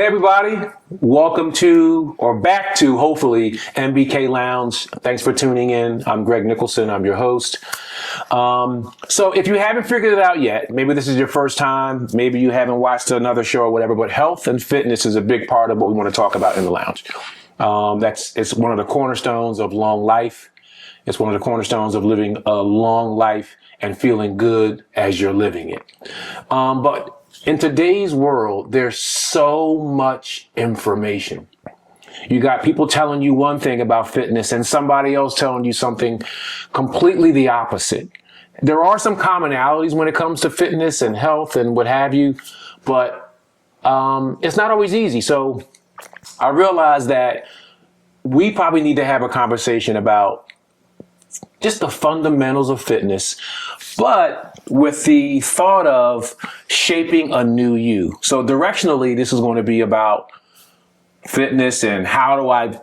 everybody. Welcome to, or back to, hopefully, MBK Lounge. Thanks for tuning in. I'm Greg Nicholson. I'm your host. So if you haven't figured it out yet, maybe this is your first time, maybe you haven't watched another show or whatever, but health and fitness is a big part of what we want to talk about in the lounge. It's one of the cornerstones of long life. It's one of the cornerstones of living a long life and feeling good as you're living it. But in today's world, there's so much information. You got people telling you one thing about fitness and somebody else telling you something completely the opposite. There are some commonalities when it comes to fitness and health and what have you, but it's not always easy. So I realize that we probably need to have a conversation about just the fundamentals of fitness, but with the thought of shaping a new you. So directionally, this is going to be about fitness and how do I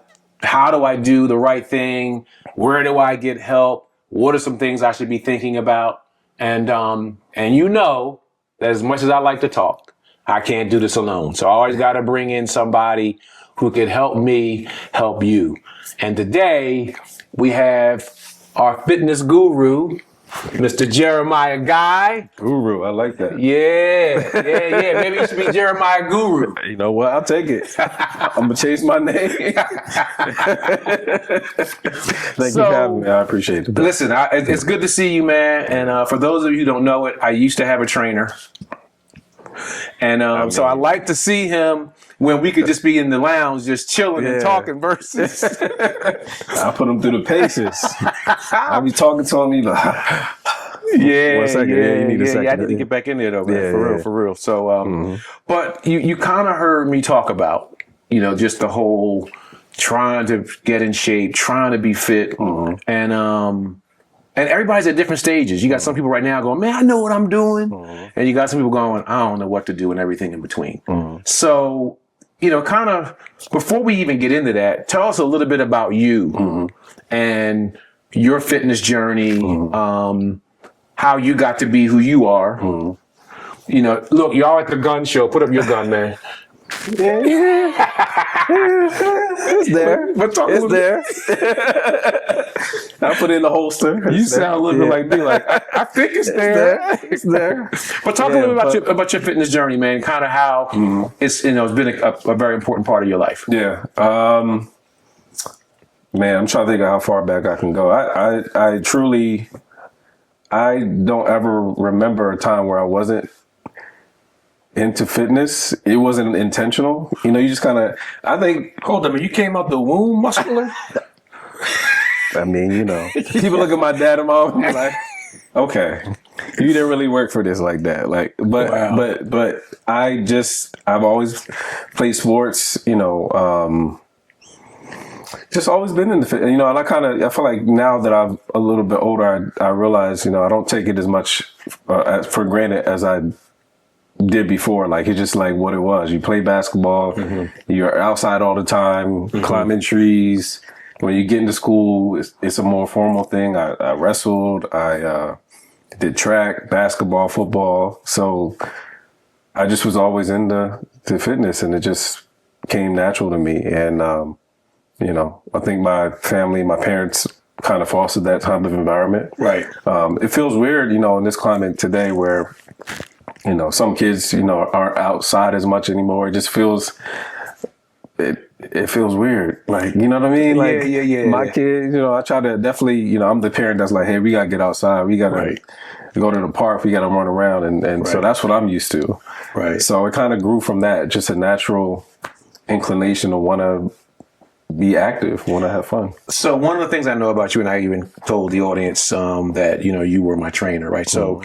do the right thing? Where do I get help? What are some things I should be thinking about? And you know that as much as I like to talk, I can't do this alone. So I always got to bring in somebody who could help me help you. And today we have our fitness guru, Mr. Jeremiah Guy. Guru, I like that. Yeah. Maybe you should be Jeremiah Guru. You know what? I'll take it. I'm going to change my name. Thank you for having me. I appreciate it. Listen, it's good to see you, man. And for those of you who don't know it, I used to have a trainer. And so I like to see him when we could just be in the lounge, just chilling and talking versus. I put him through the paces. I'll be talking to him. He's like, one second. You need a second. Yeah, I need to get back in there though, man. For real. So, but you kind of heard me talk about, just the whole trying to get in shape, trying to be fit, and everybody's at different stages. You got some people right now going, man, I know what I'm doing. And you got some people going, I don't know what to do and everything in between. So, kind of before we even get into that, tell us a little bit about you and your fitness journey, how you got to be who you are. Look, y'all at the gun show. Put up your gun, man. It's there. But it's there. I put it in the holster. You sound a little bit like me. Like I think it's there. It's there. But talk a little bit about your fitness journey, man. Kind of how it's it's been a very important part of your life. Yeah. Man, I'm trying to think of how far back I can go. I truly, I don't ever remember a time where I wasn't into fitness. It wasn't intentional. You just kind of, I think. Hold on, you came out the womb muscular? I mean, people look at my dad and mom and be like, okay, you didn't really work for this like that. But I've always played sports, just always been in the fit. And I feel like now that I'm a little bit older, I realize, I don't take it as much for granted as I did before. Like, it's just like what it was. You play basketball, you're outside all the time, climbing trees. When you get into school, it's a more formal thing. I wrestled, I did track, basketball, football. So I just was always into fitness, and it just came natural to me. And, I think my family, my parents kind of fostered that type of environment. Right. It feels weird, in this climate today where, some kids, aren't outside as much anymore. It just feels, it feels weird. Like, you know what I mean? Like, my kids, I try to definitely, I'm the parent that's like, hey, we got to get outside. We got to go to the park. We got to run around. And so that's what I'm used to. Right. So it kind of grew from that, just a natural inclination to want to be active, want to have fun. So one of the things I know about you, and I even told the audience that, you were my trainer, right? So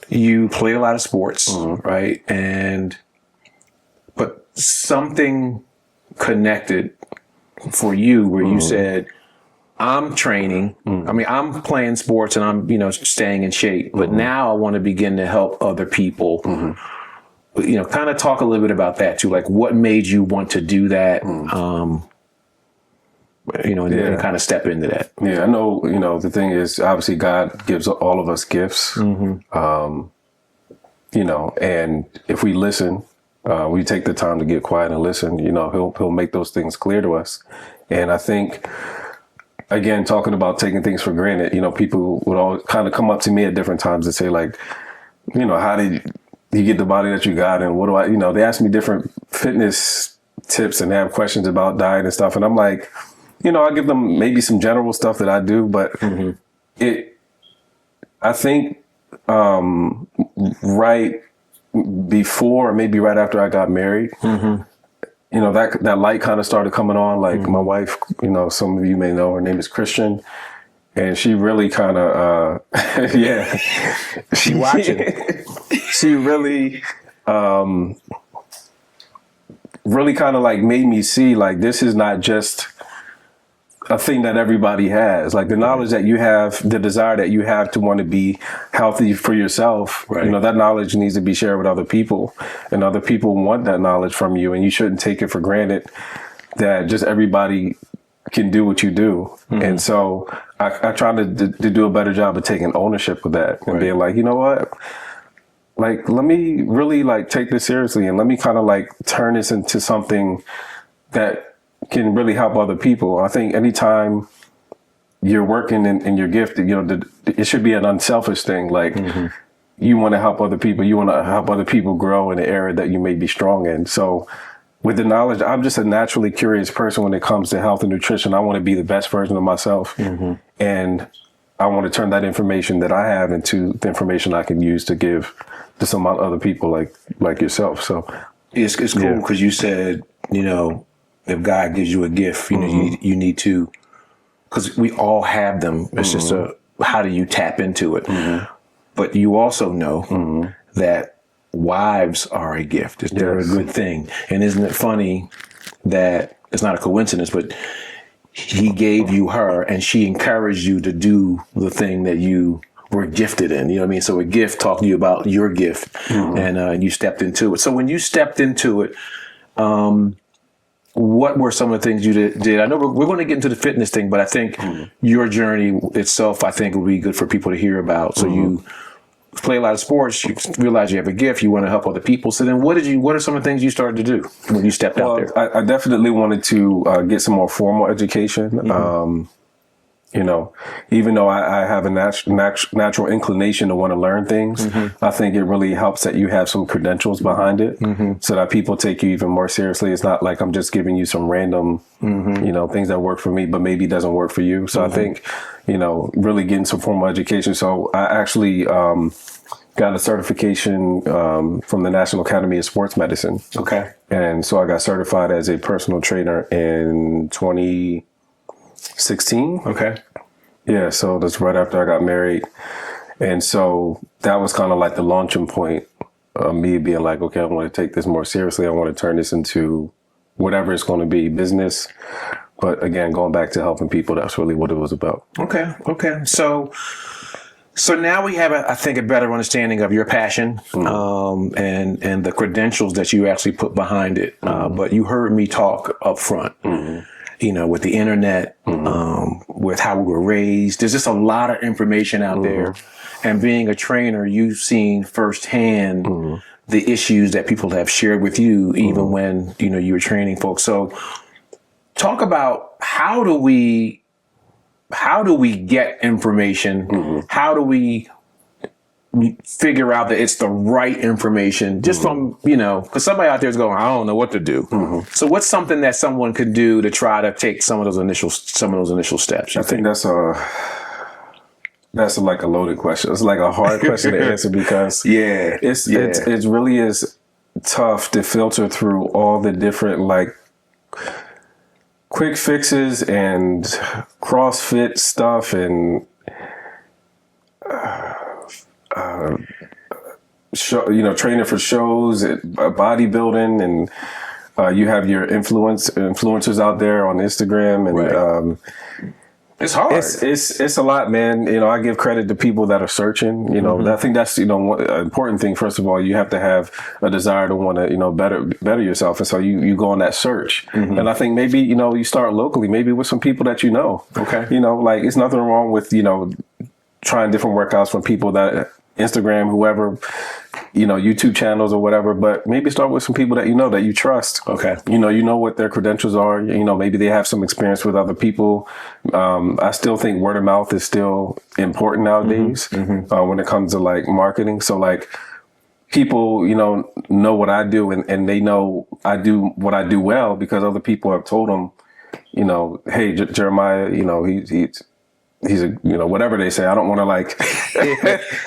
you play a lot of sports, right? But something connected for you where you said, I'm training. I mean, I'm playing sports and I'm, staying in shape, but now I want to begin to help other people. Kind of talk a little bit about that too. Like, what made you want to do that? And kind of step into that. Yeah, I know, the thing is, obviously God gives all of us gifts, and if we listen, we take the time to get quiet and listen, he'll make those things clear to us. And I think, again, talking about taking things for granted, people would all kind of come up to me at different times and say, like, how did you get the body that you got? And what do I, they ask me different fitness tips and have questions about diet and stuff. And I'm like, I give them maybe some general stuff that I do, but I think right before, or maybe right after I got married, that light kind of started coming on. Like my wife, some of you may know, her name is Christian. And she really kind of, she watching. She really, really kind of like made me see, like, this is not just a thing that everybody has. Like the knowledge that you have, the desire that you have to want to be healthy for yourself, right. That knowledge needs to be shared with other people, and other people want that knowledge from you, and you shouldn't take it for granted that just everybody can do what you do. And so I try to do a better job of taking ownership of that and being like, you know what? Like, let me really like take this seriously, and let me kind of like turn this into something that can really help other people. I think anytime you're working in your gift, it should be an unselfish thing. Like you want to help other people. You want to help other people grow in the area that you may be strong in. So with the knowledge, I'm just a naturally curious person when it comes to health and nutrition. I want to be the best version of myself. And I want to turn that information that I have into the information I can use to give to some other people like yourself. So it's cool because you said, if God gives you a gift, you need to, because we all have them. It's just how do you tap into it? But you also know that wives are a gift. They're a good thing. And isn't it funny that it's not a coincidence, but he gave you her and she encouraged you to do the thing that you were gifted in. You know what I mean? So a gift talking to you about your gift and you stepped into it. So when you stepped into it, what were some of the things you did? I know we're going to get into the fitness thing, but I think your journey itself, I think would be good for people to hear about. So you play a lot of sports, you realize you have a gift, you want to help other people. So then what are some of the things you started to do when you stepped out there? I definitely wanted to get some more formal education. Even though I have a natural inclination to want to learn things, I think it really helps that you have some credentials behind it so that people take you even more seriously. It's not like I'm just giving you some random, things that work for me, but maybe doesn't work for you. So I think, really getting some formal education. So I actually got a certification from the National Academy of Sports Medicine. Okay. And so I got certified as a personal trainer in 2016. Okay. Yeah, so that's right after I got married. And so that was kind of like the launching point of me being like, okay, I want to take this more seriously. I want to turn this into whatever it's going to be, business. But again, going back to helping people, that's really what it was about. Okay. So now we have, I think, a better understanding of your passion and the credentials that you actually put behind it. But you heard me talk up front. With the internet, with how we were raised. There's just a lot of information out there. And being a trainer, you've seen firsthand the issues that people have shared with you, even when, you were training folks. So talk about how do we get information? How do we figure out that it's the right information just from, because somebody out there is going, I don't know what to do. So what's something that someone could do to try to take some of those initial steps? I think that's like a loaded question. It's like a hard question to answer because it really is tough to filter through all the different like quick fixes and CrossFit stuff and training for shows, bodybuilding, and you have your influencers out there on Instagram, and it's hard. It's a lot, man. I give credit to people that are searching. I think that's one important thing. First of all, you have to have a desire to want to better yourself, and so you go on that search. And I think maybe you start locally, maybe with some people that Okay. Like it's nothing wrong with trying different workouts from people that Instagram, whoever, YouTube channels or whatever, but maybe start with some people that that you trust. Okay. You know what their credentials are. Maybe they have some experience with other people. I still think word of mouth is still important nowadays when it comes to like marketing. So like people, know what I do and they know I do what I do well because other people have told them, hey, Jeremiah, he's a, whatever they say. I don't want to like,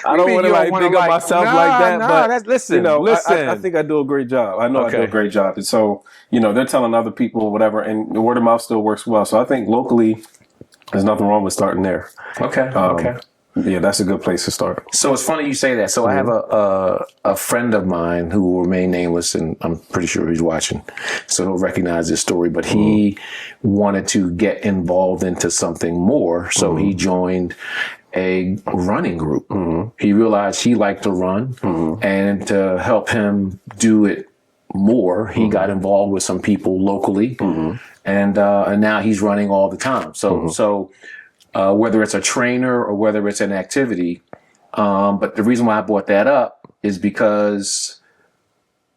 I don't want to like big up myself like that. But listen. I think I do a great job. I know I do a great job. And so, they're telling other people whatever, and the word of mouth still works well. So I think locally, there's nothing wrong with starting there. Okay. Yeah, that's a good place to start. So it's funny you say that. So I have a friend of mine who will remain nameless, and I'm pretty sure he's watching, so he'll recognize this story. But he wanted to get involved into something more, so he joined a running group. He realized he liked to run, and to help him do it more, he got involved with some people locally, and now he's running all the time. So whether it's a trainer or whether it's an activity. But the reason why I brought that up is because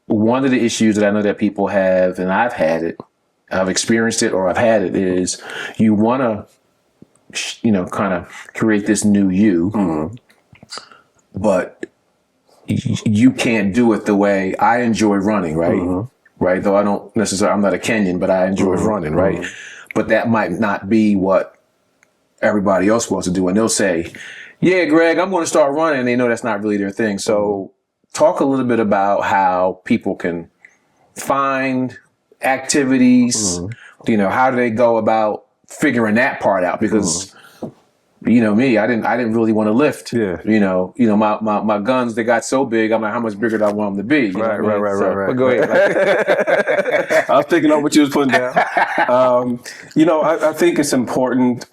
one of the issues that I know that people have, and I've experienced it or I've had it, is you want to, kind of create this new you, but you can't do it the way I enjoy running, right? Right. Though I don't necessarily, I'm not a Kenyan, but I enjoy running, right? But that might not be what everybody else wants to do, and they'll say, yeah, Greg, I'm going to start running, and they know that's not really their thing. So talk a little bit about how people can find activities, how do they go about figuring that part out? Because me, I didn't really want to lift. Yeah. My guns, they got so big, I'm like, how much bigger do I want them to be? Right. But go ahead. I was picking up what you was putting down. I think it's important.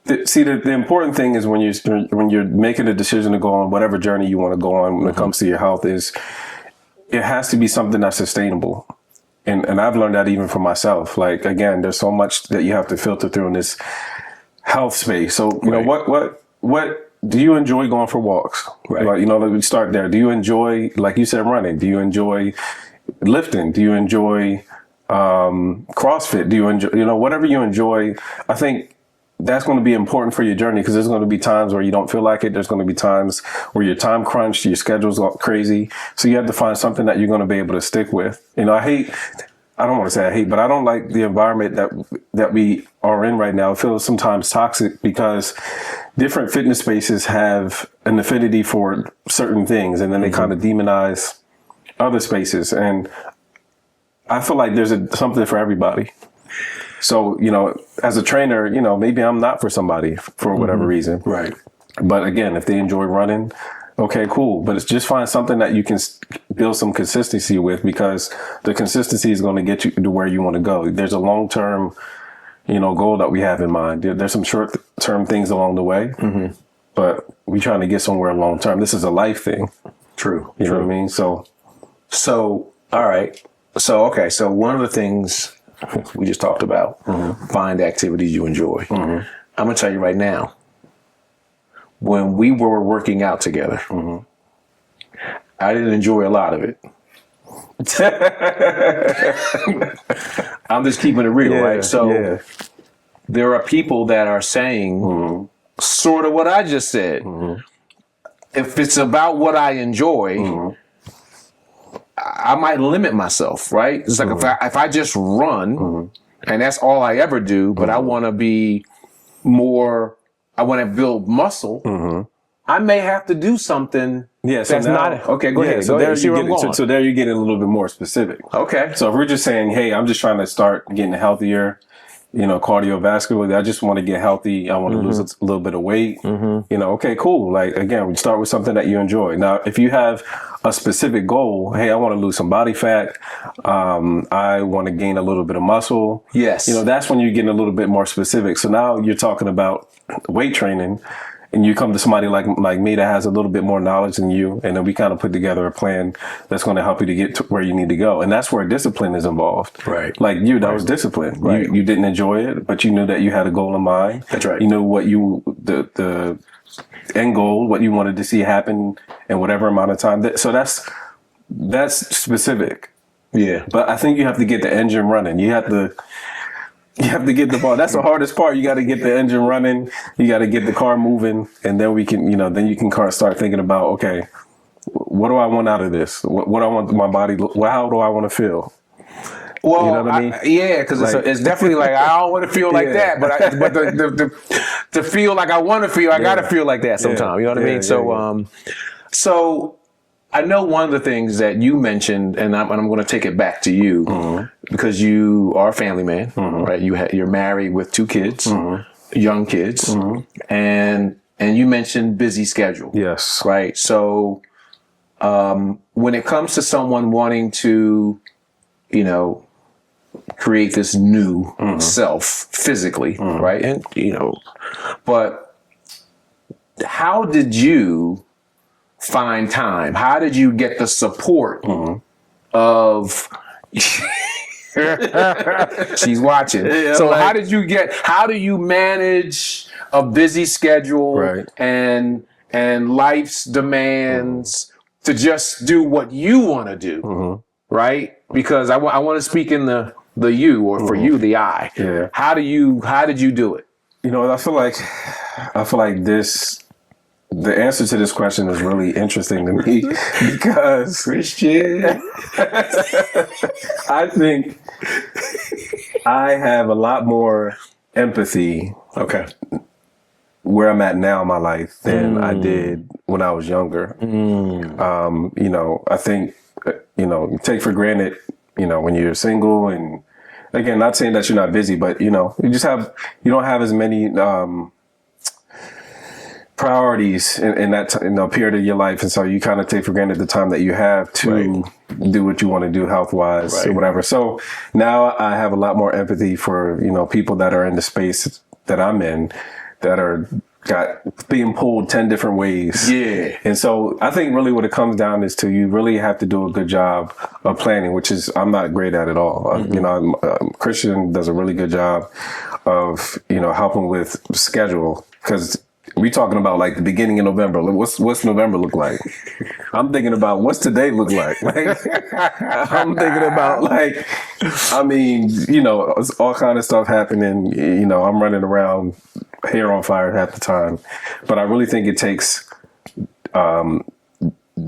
The important thing is when you're making a decision to go on whatever journey you want to go on when it comes to your health, is it has to be something that's sustainable. And I've learned that even for myself. Like, again, there's so much that you have to filter through in this health space. So, what do you enjoy going for walks? Right. Like, let me start there. Do you enjoy, like you said, running? Do you enjoy lifting? Do you enjoy CrossFit? Do you enjoy, whatever you enjoy? I think that's going to be important for your journey, because there's going to be times where you don't feel like it. There's going to be times where you're time crunched, your schedule's all crazy. So you have to find something that you're going to be able to stick with. I don't want to say I hate, but I don't like the environment that we are in right now. It feels sometimes toxic because different fitness spaces have an affinity for certain things, and then they kind of demonize other spaces. And I feel like there's something for everybody. So, as a trainer, maybe I'm not for somebody for whatever reason. Right. But again, if they enjoy running, okay, cool. But it's just find something that you can build some consistency with, because the consistency is going to get you to where you want to go. There's a long-term, goal that we have in mind. There's some short-term things along the way, but we're trying to get somewhere long-term. This is a life thing. True. You know what I mean? So, all right. So, okay. So one of the things we just talked about, find activities you enjoy. I'm going to tell you right now, when we were working out together, I didn't enjoy a lot of it. I'm just keeping it real, right? So there are people that are saying sort of what I just said. If it's about what I enjoy, I might limit myself, right? It's like if I just run and that's all I ever do, but I want to be more, I want to build muscle, I may have to do something that's not, okay, go ahead. So there you're getting a little bit more specific. Okay. So if we're just saying, hey, I'm just trying to start getting healthier, cardiovascularly, I just want to get healthy. I want to lose a little bit of weight. Okay, cool. Like, again, we start with something that you enjoy. Now, if you have a specific goal, hey, I want to lose some body fat. I want to gain a little bit of muscle. Yes. That's when you're getting a little bit more specific. So now you're talking about weight training, and you come to somebody like me that has a little bit more knowledge than you, and then we kind of put together a plan that's going to help you to get to where you need to go. And that's where discipline is involved. Right. Like that was discipline. Right. You didn't enjoy it, but you knew that you had a goal in mind. That's right. You knew what the end goal, what you wanted to see happen in whatever amount of time. So that's that's specific. Yeah. But I think you have to get the engine running. You have to get the ball. That's the hardest part. You got to get the engine running. You got to get the car moving, and then we can, then you can start thinking about, okay, what do I want out of this? What I want my body? How do I want to feel? Well, you know what I mean? Yeah, because it's definitely like I don't want to feel like that, but to feel like I want to feel, I got to feel like that sometimes. You know what I mean? So, so I know one of the things that you mentioned, and I'm going to take it back to you because you are a family man, right? You're married with 2 kids, young kids, and you mentioned busy schedule. Yes. Right. So when it comes to someone wanting to, create this new self physically, right? And but how did you find time? How did you get the support of she's watching. So how do you manage a busy schedule and life's demands to just do what you want to do, right? Because I want to speak in the you, or for you, the I. Yeah. How did you do it? I feel like the answer to this question is really interesting to me because Christian, I think I have a lot more empathy. Okay. Where I'm at now in my life than I did when I was younger. I think, you take for granted, when you're single, and again, not saying that you're not busy, but you don't have as many priorities in that period of your life, and so you kind of take for granted the time that you have to do what you want to do health wise or whatever. So now I have a lot more empathy for people that are in the space that I'm in, that are being pulled 10 different ways. Yeah. And so I think really what it comes down is to, you really have to do a good job of planning, which is I'm not great at all. Christian does a really good job of, helping with schedule, because we talking about like the beginning of November. What's November look like? I'm thinking about what's today look like. I'm thinking about it's all kind of stuff happening. I'm running around, hair on fire half the time. But I really think it takes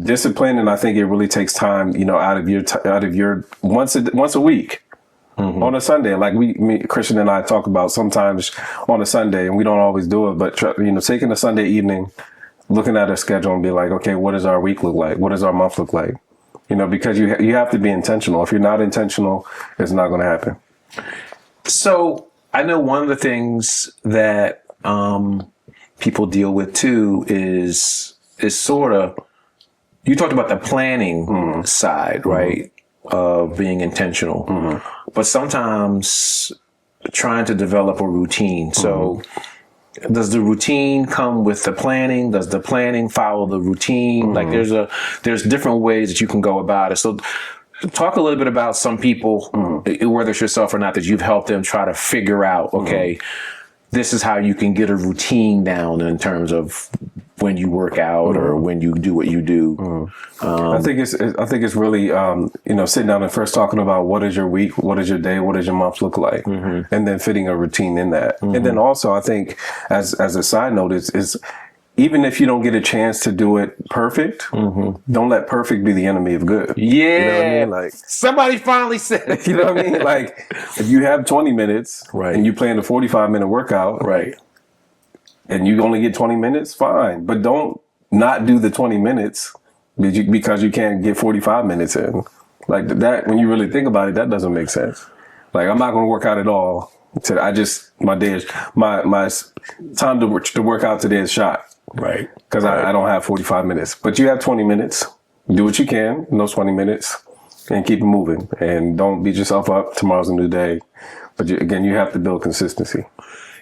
discipline, and I think it really takes time, out of your once a week. On a Sunday, like Christian and I talk about sometimes on a Sunday, and we don't always do it, but taking a Sunday evening, looking at our schedule and be like, okay, what does our week look like? What does our month look like? Because you have to be intentional. If you're not intentional, it's not going to happen. So I know one of the things that people deal with too is sort of, you talked about the planning side, right? Of being intentional, but sometimes trying to develop a routine. So does the routine come with the planning? Does the planning follow the routine? Like there's different ways that you can go about it. So talk a little bit about some people, whether it's yourself or not, that you've helped them try to figure out, okay, this is how you can get a routine down in terms of when you work out or when you do what you do. I think it's really, sitting down and first talking about what is your week, what is your day, what does your month look like, and then fitting a routine in that. And then also, I think as a side note is even if you don't get a chance to do it perfect, don't let perfect be the enemy of good. Yeah. You know what I mean? Like, somebody finally said it. You know what I mean? Like, if you have 20 minutes and you plan a 45-minute workout, and you only get 20 minutes, fine. But don't not do the 20 minutes because you can't get 45 minutes in. Like that, when you really think about it, that doesn't make sense. Like, I'm not going to work out at all. My time to work out today is shot. Right. Because I don't have 45 minutes. But you have 20 minutes. Do what you can in those 20 minutes and keep it moving. And don't beat yourself up. Tomorrow's a new day. But you have to build consistency.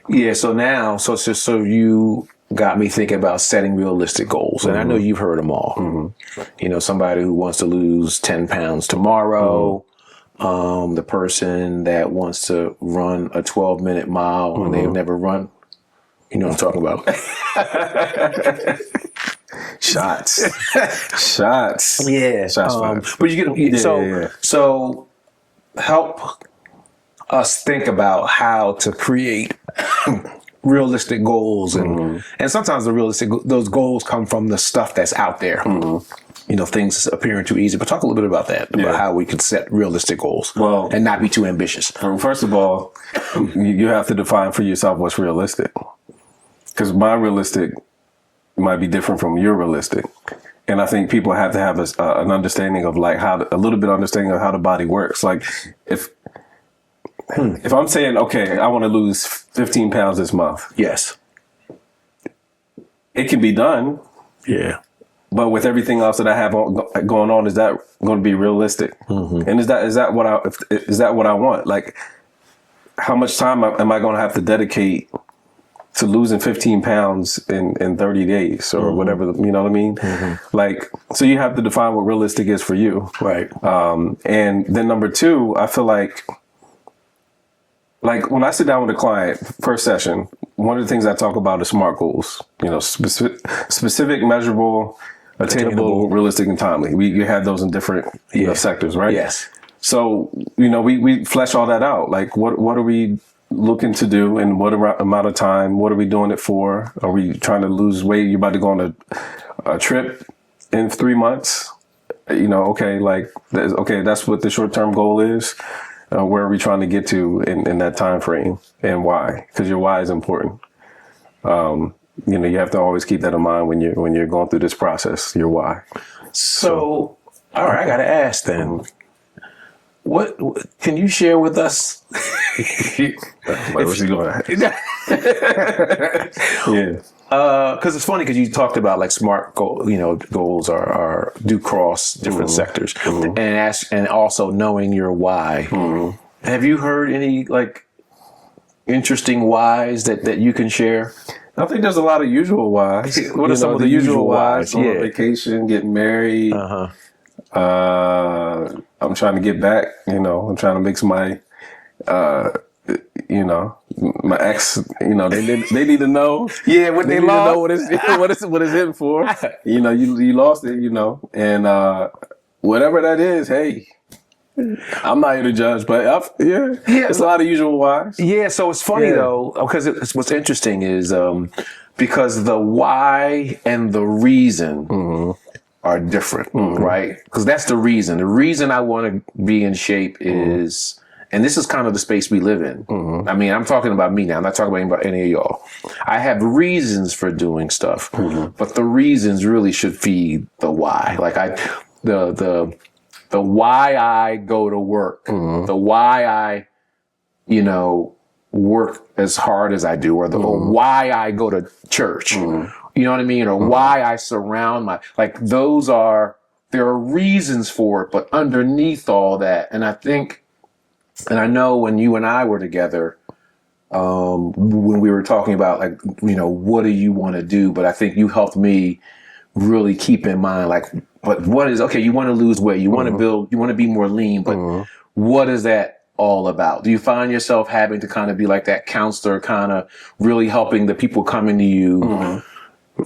Yeah. So now, so you got me thinking about setting realistic goals. And I know you've heard them all. Somebody who wants to lose 10 pounds tomorrow. The person that wants to run a 12-minute mile when they've never run. You know what I'm talking about. Shots. Shots. Yeah. Shots fired. But you get Yeah. so help us think about how to create realistic goals, and sometimes those goals come from the stuff that's out there. Things appearing too easy. But talk a little bit about that, about how we can set realistic goals, and not be too ambitious. First of all, you have to define for yourself what's realistic, because my realistic might be different from your realistic. And I think people have to have an understanding of like a little bit understanding of how the body works. Like if I'm saying, okay, I want to lose 15 pounds this month. Yes. It can be done. Yeah. But with everything else that I have going on, is that going to be realistic? And is that what I want? Like, how much time am I going to have to dedicate to losing 15 pounds in 30 days or whatever? You know what I mean? Like, so you have to define what realistic is for you, Right. And then number two, I feel like when I sit down with a client, first session, one of the things I talk about is SMART goals. Specific, measurable, attainable, realistic, and timely. You have those in different sectors, right? Yes. So we flesh all that out. Like what are we looking to do, and what amount of time? What are we doing it for? Are we trying to lose weight? You're about to go on a trip in 3 months. Okay, that's what the short-term goal is. Where are we trying to get to in that time frame, and why? Because your why is important. You have to always keep that in mind when you're going through this process. Your why. So all right, I got to ask then. What can you share with us? What's he going at? Yeah. Because it's funny because you talked about like SMART goals do cross different sectors, and also knowing your why. Have you heard any like interesting whys that you can share? I think there's a lot of usual whys. What are some of the usual whys? On vacation, getting married. I'm trying to get back. I'm trying to mix my my ex, they need to know. Yeah, what they need lost. to know what it's in for. You lost it, and whatever that is, hey, I'm not here to judge, but it's a lot of usual whys. Yeah, so it's funny though, because what's interesting is because the why and the reason are different, right? Because that's the reason. The reason I want to be in shape is, and this is kind of the space we live in. I mean, I'm talking about me now. I'm not talking about any of y'all. I have reasons for doing stuff, but the reasons really should feed the why. Like the why I go to work, the why I, work as hard as I do, or why I go to church. You know what I mean? Or why I surround there are reasons for it, but underneath all that, and I know when you and I were together, when we were talking about what do you want to do? But I think you helped me really keep in mind, but what is, okay, you want to lose weight, you want to build, you want to be more lean, but what is that all about? Do you find yourself having to kind of be like that counselor, kind of really helping the people coming to you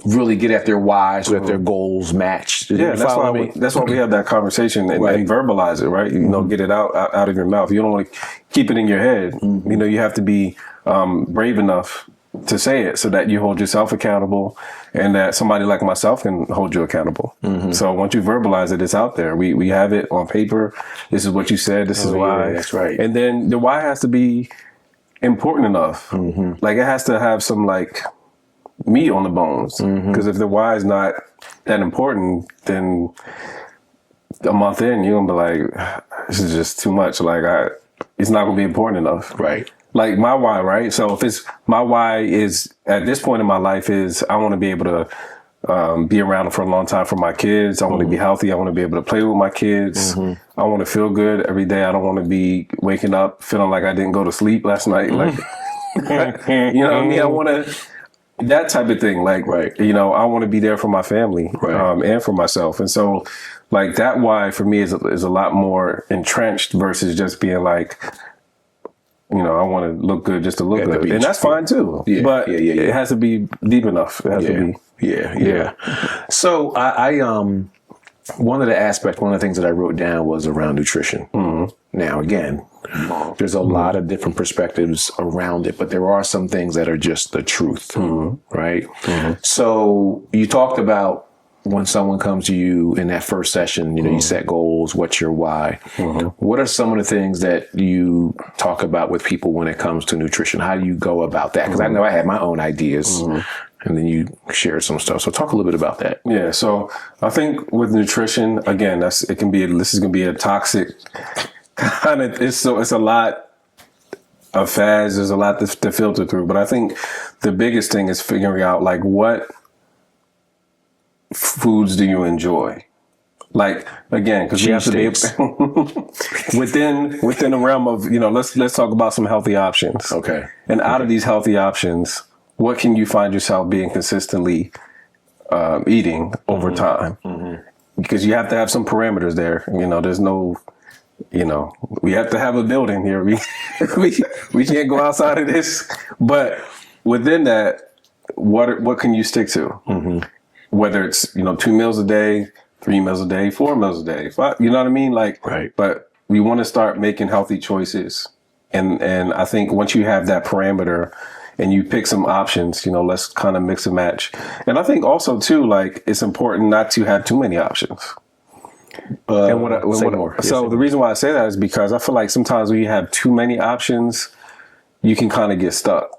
really get at their why so that their goals match? That's why we have that conversation and verbalize it, right? Get it out of your mouth. You don't want to keep it in your head. You have to be brave enough to say it so that you hold yourself accountable, and that somebody like myself can hold you accountable. So once you verbalize it, it's out there. We have it on paper. This is what you said. This is why. Yeah, that's right. And then the why has to be important enough. Like it has to have some meat on the bones. Because if the why is not that important, then a month in, you're gonna be like, this is just too much. It's not gonna be important enough. Right. Like my why, right? So if it's my why is at this point in my life is I want to be able to be around for a long time for my kids. I want to be healthy. I want to be able to play with my kids. I want to feel good every day. I don't want to be waking up feeling like I didn't go to sleep last night. You know what I mean? I want to, that type of thing. I want to be there for my family and for myself. And so that why for me is a lot more entrenched versus just being I want to look good just to look good. And that's fine too. But it has to be deep enough. It has to be. Yeah. So one of the things that I wrote down was around nutrition. Now, again, there's a lot of different perspectives around it, but there are some things that are just the truth, right? So you talked about when someone comes to you in that first session, you set goals, what's your why? What are some of the things that you talk about with people when it comes to nutrition? How do you go about that? Because I know I had my own ideas. And then you shared some stuff. So talk a little bit about that. Yeah. So I think with nutrition, again, this is going to be a toxic kind of, it's a lot of fads. There's a lot to filter through, but I think the biggest thing is figuring out like what foods do you enjoy? Like, again, because we have to be within the realm of, let's talk about some healthy options. Okay. And out of these healthy options, what can you find yourself being consistently eating over time? Because you have to have some parameters there. There's no, we have to have a building here. We can't go outside of this. But within that, what can you stick to? Whether it's, 2 meals a day, 3 meals a day, 4 meals a day, 5, you know what I mean? Like, right. But we want to start making healthy choices. And I think once you have that parameter, and you pick some options, let's kind of mix and match. And I think also too, like, it's important not to have too many options. The reason why I say that is because I feel like sometimes when you have too many options, you can kind of get stuck.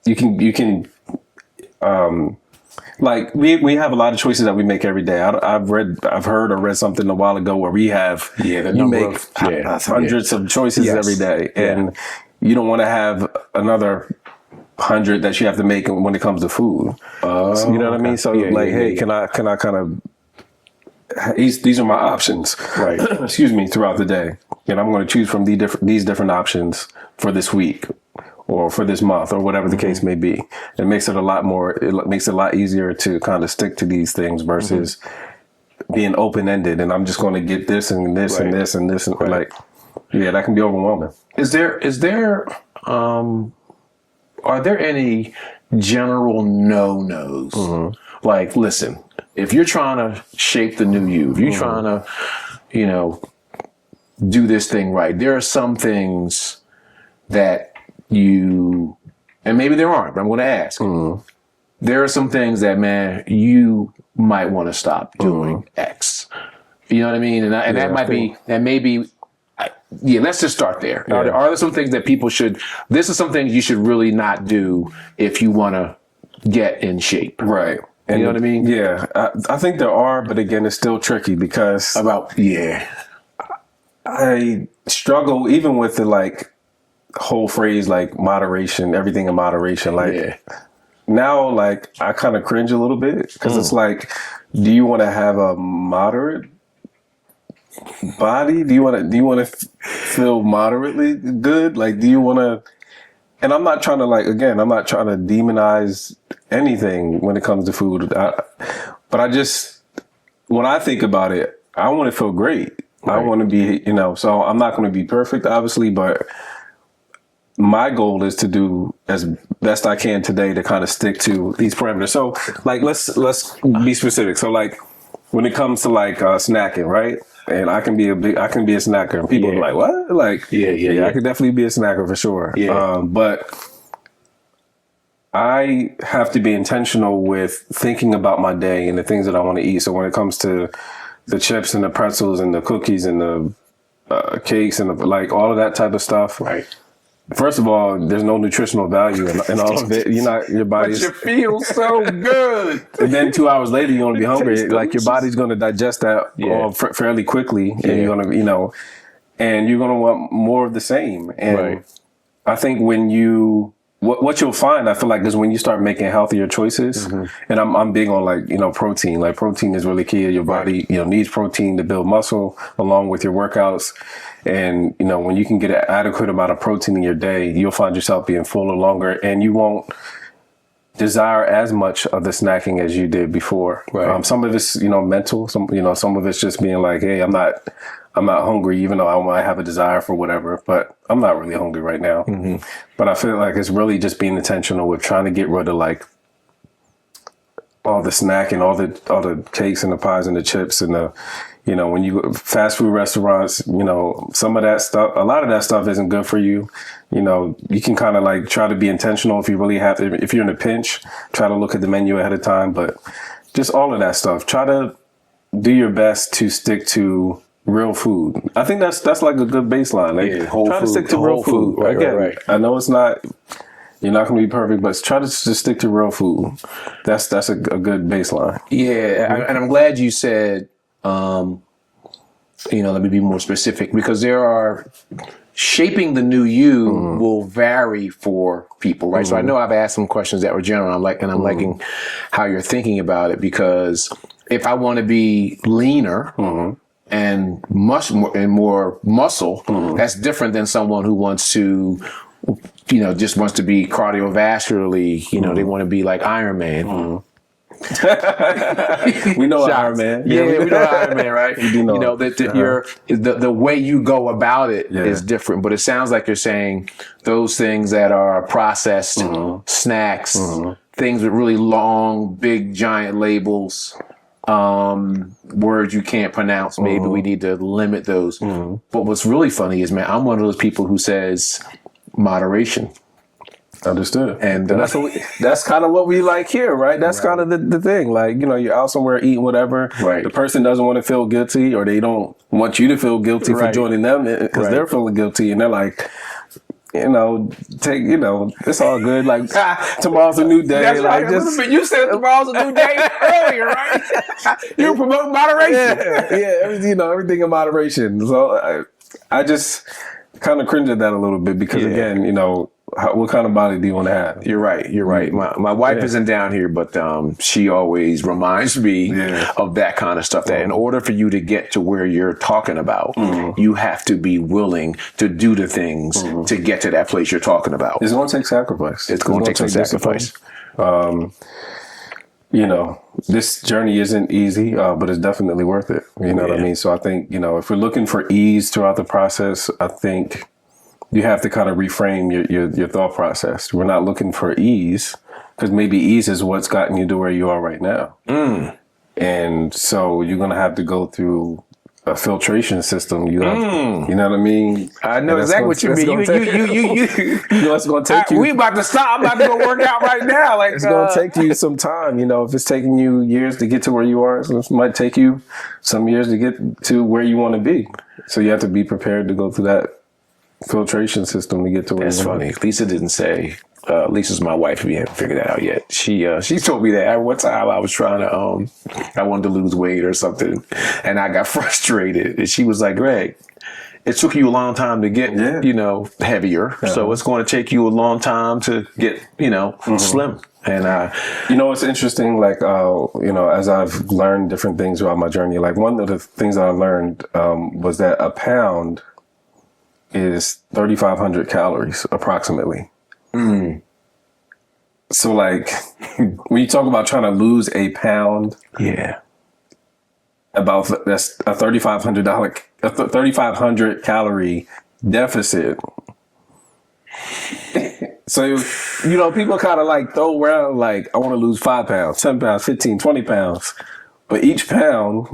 You can, like we have a lot of choices that we make every day. I've heard or read something a while ago where we have, hundreds of choices every day. And you don't want to have another 100 that you have to make when it comes to food. You know what I mean? So can I kind of, these are my options, right? Excuse me, throughout the day. And I'm going to choose from these different options for this week or for this month or whatever the case may be. It makes it a lot easier to kind of stick to these things versus being open-ended. And I'm just going to get this and this and this and this. And that can be overwhelming. Are there any general no-nos? Like, listen, if you're trying to shape the new you, if you're trying to, do this thing right, there are some things that and maybe there aren't, but I'm going to ask. There are some things that, man, you might want to stop doing X. You know what I mean? And that may be, let's just start there. Yeah. Are there some things that people this is some things you should really not do if you want to get in shape. Right. And you know what I mean? Yeah. I think there are, but again, it's still tricky because I struggle even with the whole phrase, moderation, everything in moderation. Now, I kind of cringe a little bit because it's do you want to have a moderate body? Do you want to feel moderately good? Do you want to? And I'm not trying to I'm not trying to demonize anything when it comes to food. But I just, when I think about it, I want to feel great. Right. I want to be, so I'm not going to be perfect, obviously, but my goal is to do as best I can today to kind of stick to these parameters. So let's be specific. So when it comes to snacking, right? And I can be a snacker, and people are like, "What?" I could definitely be a snacker for sure. Yeah. But I have to be intentional with thinking about my day and the things that I want to eat. So when it comes to the chips and the pretzels and the cookies and the cakes and all of that type of stuff, right? First of all, there's no nutritional value in all of it. Your body. But you feel so good. And then 2 hours later, you're going to be hungry. Your body's going to digest that fairly quickly. And you're going to, and you're going to want more of the same. And I think when what you'll find, I feel is when you start making healthier choices, and I'm big on protein. Protein is really key. Your body, needs protein to build muscle along with your workouts. And, when you can get an adequate amount of protein in your day, you'll find yourself being fuller longer, and you won't desire as much of the snacking as you did before. Right. Some of it's, mental. Some of it's just being hey, I'm not hungry, even though I might have a desire for whatever, but I'm not really hungry right now. But I feel it's really just being intentional with trying to get rid of all the snacking, all the cakes and the pies and the chips and the, you know, when you go fast food restaurants, you know, some of that stuff, a lot of that stuff isn't good for you. You know, you can kind of like try to be intentional if you really have to, if you're in a pinch, try to look at the menu ahead of time, but just all of that stuff. Try to do your best to stick to real food. I think that's like a good baseline. Like, whole try food, to stick to real food. Right, Again, right. I know it's not, you're not going to be perfect, but try to just stick to real food. That's a good baseline. Yeah, and I'm glad you said, you know, let me be more specific, because there are shaping the new you will vary for people, right? So I know I've asked some questions that were general. I'm liking how you're thinking about it, because if I want to be leaner and more muscle, that's different than someone who wants to, you know, just wants to be cardiovascularly, you know, they want to be like Iron Man. We know Iron Man. Yeah, we know Iron Man, right? We do know. You know that the way you go about it is different. But it sounds like you're saying those things that are processed snacks, things with really long, big, giant labels, words you can't pronounce. Maybe we need to limit those. But what's really funny is, man, I'm one of those people who says moderation. Understood. And that's kind of what we like here, right? That's kind of the thing. Like, you know, you're out somewhere eating whatever. Right. The person doesn't want to feel guilty, or they don't want you to feel guilty for joining them because they're feeling guilty, and they're like, you know, it's all good. Like, tomorrow's a new day. That's like, right. You said tomorrow's a new day earlier, right? You're promoting moderation. Everything in moderation. So I just kind of cringe at that a little bit because, again, you know, what kind of body do you want to have? You're right. My wife isn't down here, but she always reminds me of that kind of stuff. That in order for you to get to where you're talking about, you have to be willing to do the things to get to that place you're talking about. It's going to take sacrifice. It's going to take some sacrifice. You know, this journey isn't easy, but it's definitely worth it. You know what I mean? So I think, you know, if we're looking for ease throughout the process, I think you have to kind of reframe your thought process. We're not looking for ease, because maybe ease is what's gotten you to where you are right now. And so you're going to have to go through a filtration system. You know what I mean? I know exactly what you mean. You know, it's going to take you. We about to stop. I'm about to go work out right now. Like, it's going to take you some time. You know, if it's taking you years to get to where you are, so it might take you some years to get to where you want to be. So you have to be prepared to go through that filtration system to get to where That's funny. Lisa didn't say. Lisa's my wife. We haven't figured that out yet. She told me that at one time I was trying to I wanted to lose weight or something, and I got frustrated. And she was like, "Greg, it took you a long time to get you know, heavier, so it's going to take you a long time to get, you know, slim." And you know, it's interesting. Like, you know, as I've learned different things throughout my journey, like one of the things I learned was that a pound is 3,500 calories approximately. So like when you talk about trying to lose a pound, that's a $3,500 calorie deficit. So, you know, people kind of like throw around like, I want to lose 5 pounds, 10 pounds, 15, 20 pounds. But each pound,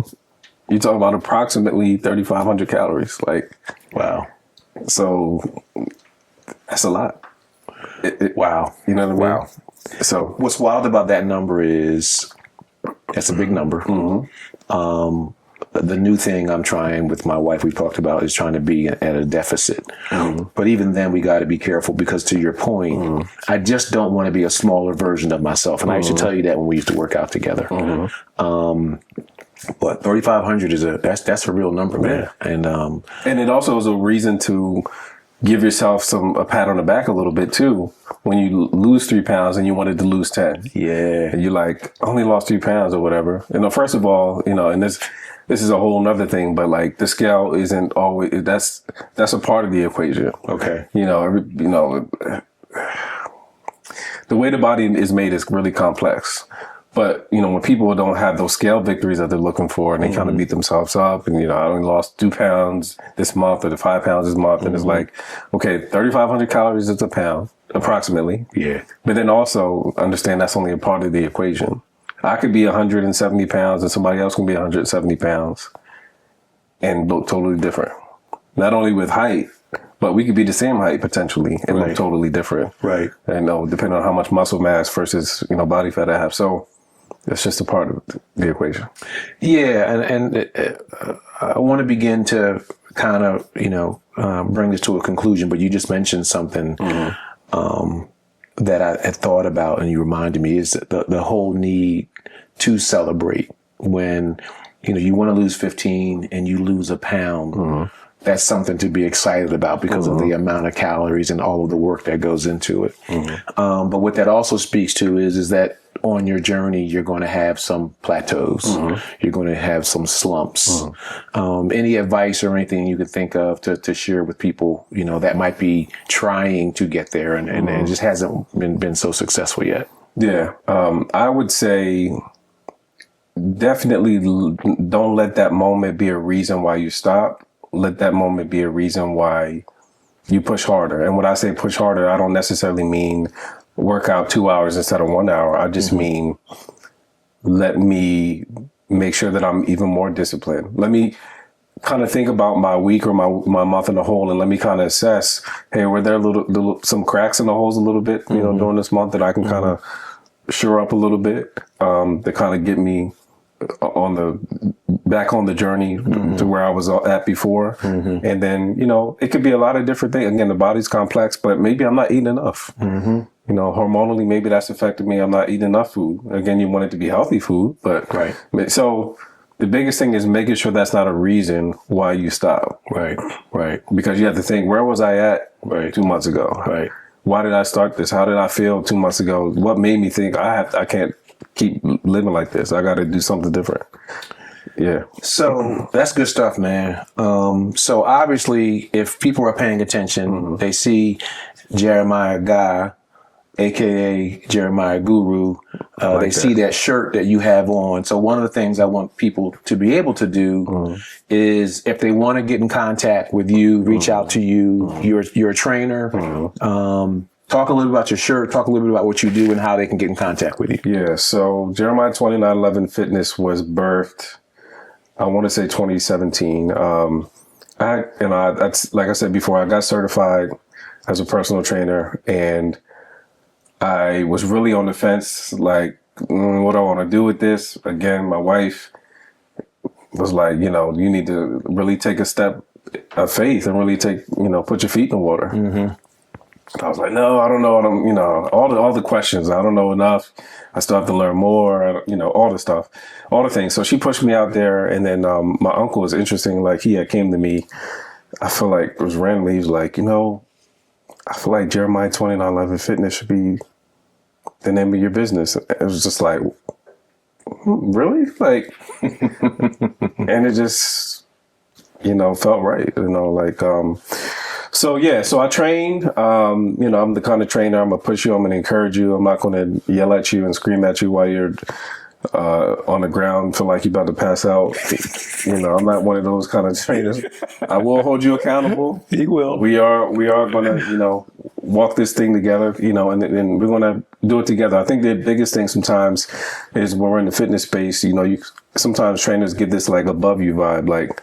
you're talking about approximately 3,500 calories. Like, wow. So that's a lot. Wow. You know what I mean? Wow. So what's wild about that number is that's a big number. The new thing I'm trying with my wife, we've talked about, is trying to be at a deficit. But even then, we got to be careful, because to your point, I just don't want to be a smaller version of myself. And I used to tell you that when we used to work out together. But 3,500 is that's a real number, man. And it also is a reason to give yourself a pat on the back a little bit too. When you lose 3 pounds and you wanted to lose 10, and you're like, I only lost 3 pounds or whatever. You know, first of all, you know, and this is a whole nother thing, but like the scale isn't always, that's a part of the equation. Okay. You know, the way the body is made is really complex. But, you know, when people don't have those scale victories that they're looking for, and they kind of beat themselves up, and, you know, I only lost 2 pounds this month, or the 5 pounds this month, and it's like, okay, 3,500 calories is a pound, approximately. Yeah. But then also understand that's only a part of the equation. I could be 170 pounds and somebody else can be 170 pounds and look totally different. Not only with height, but we could be the same height potentially and look totally different. Right. And depending on how much muscle mass versus, body fat I have. So it's just a part of the equation. Yeah. And I want to begin to kind of, bring this to a conclusion, but you just mentioned something that I had thought about and you reminded me is the whole need to celebrate when, you want to lose 15 and you lose a pound. That's something to be excited about because of the amount of calories and all of the work that goes into it. But what that also speaks to is that on your journey, you're going to have some plateaus. You're going to have some slumps. Any advice or anything you could think of to share with people, that might be trying to get there and just hasn't been so successful yet? Yeah. I would say definitely don't let that moment be a reason why you stop. Let that moment be a reason why you push harder. And when I say push harder, I don't necessarily mean work out 2 hours instead of 1 hour. I just mean let me make sure that I'm even more disciplined. Let me kind of think about my week or my month in a whole, and let me kind of assess, hey, were there some cracks in the holes a little bit, during this month that I can kind of shore up a little bit to kind of get me back on the journey to where I was at before. And then, it could be a lot of different things. Again, the body's complex, but maybe I'm not eating enough. Hormonally, maybe that's affected me. I'm not eating enough food. Again, you want it to be healthy food, but so the biggest thing is making sure that's not a reason why you stop. Right. Because you have to think, where was I at 2 months ago? Right. Why did I start this? How did I feel 2 months ago? What made me think I can't keep living like this? I got to do something different. Yeah. So that's good stuff, man. So obviously, if people are paying attention, they see Jeremiah Guy, aka Jeremiah Guru. They see that shirt that you have on. So one of the things I want people to be able to do is, if they want to get in contact with you, reach out to you. You're a trainer. Talk a little about your shirt. Talk a little bit about what you do and how they can get in contact with you. Yeah. So Jeremiah 2911 Fitness was birthed, I want to say 2017. That's like I said before, I got certified as a personal trainer, and I was really on the fence, like, what do I want to do with this? Again, my wife was like, you need to really take a step of faith and really put your feet in the water. I was like, no, I don't know. All the questions. I don't know enough. I still have to learn more. All the stuff, all the things. So she pushed me out there, and then my uncle was interesting. Like, he had came to me. I feel like it was randomly. He was like, I feel like Jeremiah 2911 Fitness should be the name of your business. It was just like, really? Like, and it just, felt right. So I trained. I'm the kind of trainer, I'm going to push you, I'm going to encourage you. I'm not going to yell at you and scream at you while you're on the ground, feel like you're about to pass out. I'm not one of those kind of trainers. I will hold you accountable. You will. We are going to, walk this thing together, and we're going to do it together. I think the biggest thing sometimes is when we're in the fitness space, sometimes trainers get this like above you vibe, like,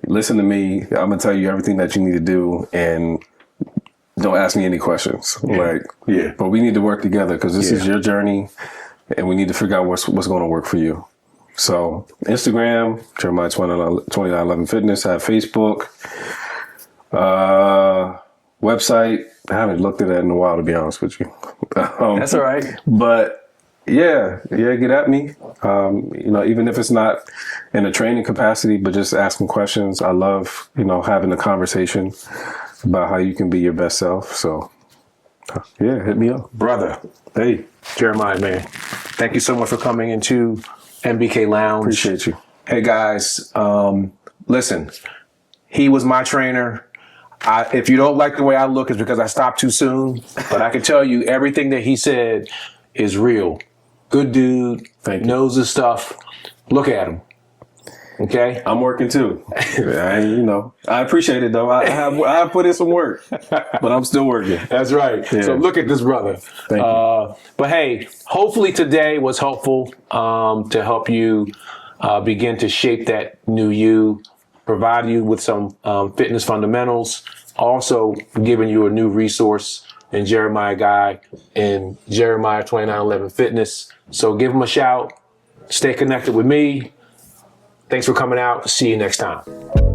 listen to me, I'm going to tell you everything that you need to do, and don't ask me any questions. But we need to work together because this is your journey, and we need to figure out what's going to work for you. So Instagram, Jeremiah 2911 Fitness. I have Facebook, website. I haven't looked at that in a while, to be honest with you. That's all right. But yeah, get at me. Even if it's not in a training capacity, but just asking questions. I love, having a conversation about how you can be your best self. So hit me up. Brother. Hey, Jeremiah, man. Thank you so much for coming into MBK Lounge. Appreciate you. Hey guys, listen, he was my trainer. If you don't like the way I look, it's because I stopped too soon. But I can tell you everything that he said is real. Good dude, knows his stuff. Look at him. Okay. I'm working too. I appreciate it though. I have put in some work, but I'm still working. That's right. Yeah. So look at this brother. Thank you. But hey, hopefully today was helpful to help you begin to shape that new you, provide you with some fitness fundamentals, also giving you a new resource in Jeremiah Guy in Jeremiah 29:11 Fitness. So give him a shout. Stay connected with me. Thanks for coming out. See you next time.